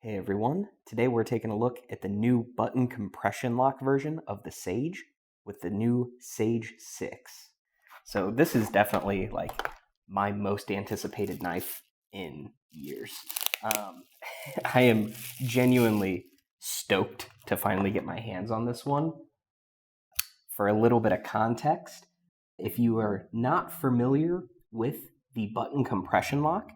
Hey everyone, today we're taking a look at the new button compression lock version of the Sage with the new Sage 6. So this is definitely like my most anticipated knife in years. I am genuinely stoked to finally get my hands on this one. For a little bit of context, if you are not familiar with the button compression lock,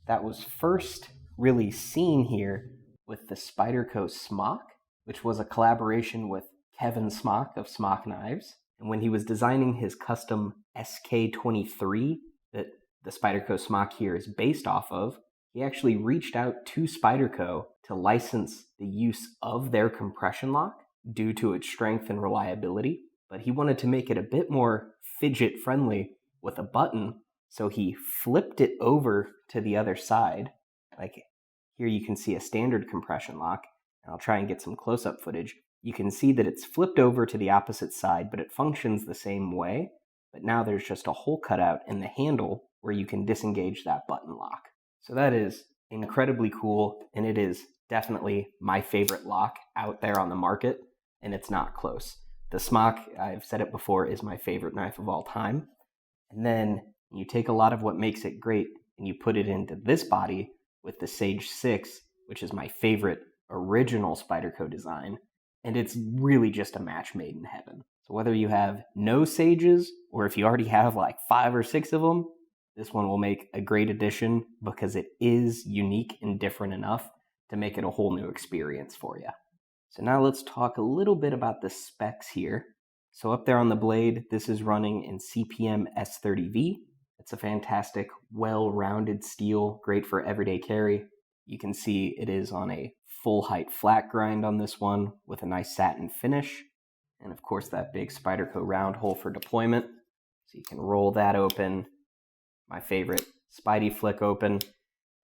that was first really seen here with the Spyderco Smock, which was a collaboration with Kevin Smock of Smock Knives. And when he was designing his custom SK23 that the Spyderco Smock here is based off of, he actually reached out to Spyderco to license the use of their compression lock due to its strength and reliability. But he wanted to make it a bit more fidget friendly with a button, so he flipped it over to the other side. Like here you can see a standard compression lock, and I'll try and get some close-up footage. You can see that it's flipped over to the opposite side, but it functions the same way. But now there's just a hole cut out in the handle where you can disengage that button lock. So that is incredibly cool, and it is definitely my favorite lock out there on the market, and it's not close. The Smock, I've said it before, is my favorite knife of all time. And then you take a lot of what makes it great and you put it into this body with the Sage 6, which is my favorite original Spyderco design, and it's really just a match made in heaven. So whether you have no Sages, or if you already have like 5 or 6 of them, this one will make a great addition because it is unique and different enough to make it a whole new experience for you. So now let's talk a little bit about the specs here. So up there on the blade, this is running in CPM S30V. It's a fantastic, well-rounded steel, great for everyday carry. You can see it is on a full height flat grind on this one with a nice satin finish. And of course that big Spyderco round hole for deployment. So you can roll that open, my favorite Spidey flick open,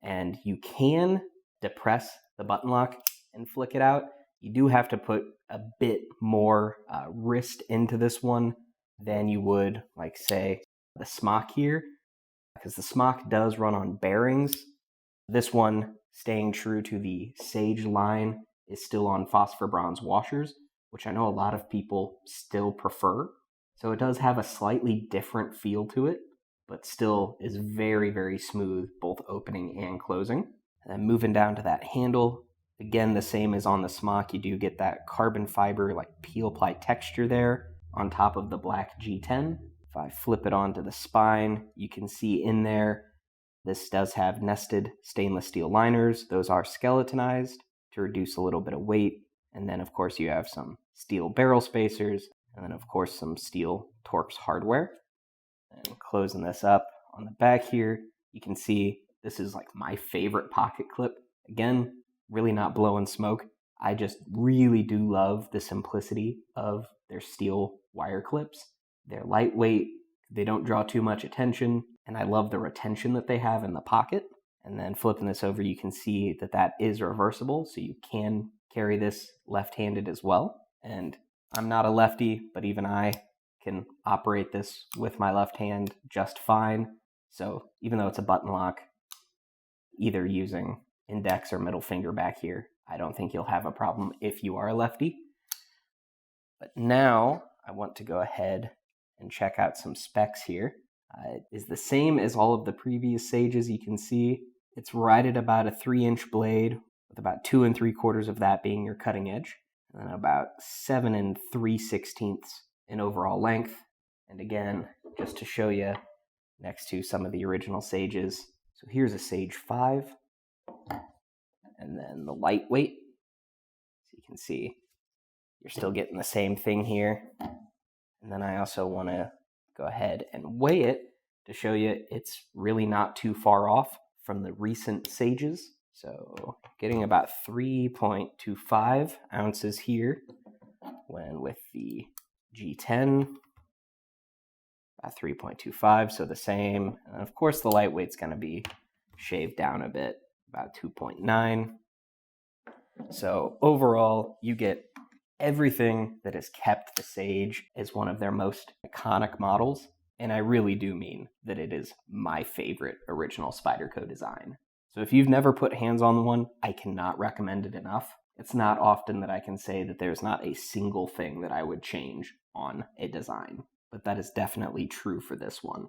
and you can depress the button lock and flick it out. You do have to put a bit more wrist into this one than you would, like, say, the Smock here, because the Smock does run on bearings. This one, staying true to the Sage line, is still on phosphor bronze washers, which I know a lot of people still prefer. So it does have a slightly different feel to it, but still is very, very smooth, both opening and closing. And then moving down to that handle, again, the same as on the Smock, you do get that carbon fiber, like peel ply texture there on top of the black G10. If I flip it onto the spine, you can see in there, this does have nested stainless steel liners. Those are skeletonized to reduce a little bit of weight. And then, of course, you have some steel barrel spacers, and then, of course, some steel Torx hardware. And closing this up on the back here, you can see this is like my favorite pocket clip. Again, really not blowing smoke. I just really do love the simplicity of their steel wire clips. They're lightweight, they don't draw too much attention, and I love the retention that they have in the pocket. And then flipping this over, you can see that that is reversible, so you can carry this left-handed as well. And I'm not a lefty, but even I can operate this with my left hand just fine. So even though it's a button lock, either using index or middle finger back here, I don't think you'll have a problem if you are a lefty. But now I want to go ahead and check out some specs here. It is the same as all of the previous Sages. You can see it's right at about a 3-inch blade, with about 2 3/4 of that being your cutting edge, and then about 7 3/16 in overall length. And again, just to show you next to some of the original Sages, so here's a Sage 5, and then the lightweight. So you can see you're still getting the same thing here. And then I also want to go ahead and weigh it to show you it's really not too far off from the recent Sages. So getting about 3.25 ounces here, when with the G10, about 3.25, so the same. And of course the lightweight's going to be shaved down a bit, about 2.9. So overall, you get everything that has kept the Sage as one of their most iconic models, and I really do mean that it is my favorite original Spyderco design. So if you've never put hands on one, I cannot recommend it enough. It's not often that I can say that there's not a single thing that I would change on a design, but that is definitely true for this one.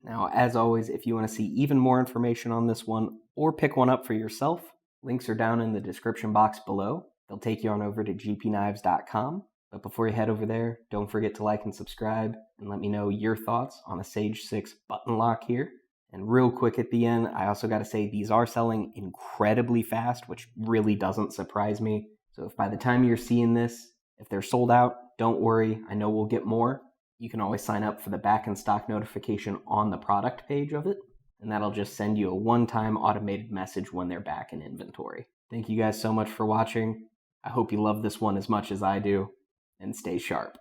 Now, as always, if you want to see even more information on this one or pick one up for yourself, links are down in the description box below. They'll take you on over to gpknives.com. But before you head over there, don't forget to like and subscribe and let me know your thoughts on the Sage 6 button lock here. And real quick at the end, I also got to say these are selling incredibly fast, which really doesn't surprise me. So if by the time you're seeing this, if they're sold out, don't worry. I know we'll get more. You can always sign up for the back in stock notification on the product page of it, and that'll just send you a one-time automated message when they're back in inventory. Thank you guys so much for watching. I hope you love this one as much as I do, and stay sharp.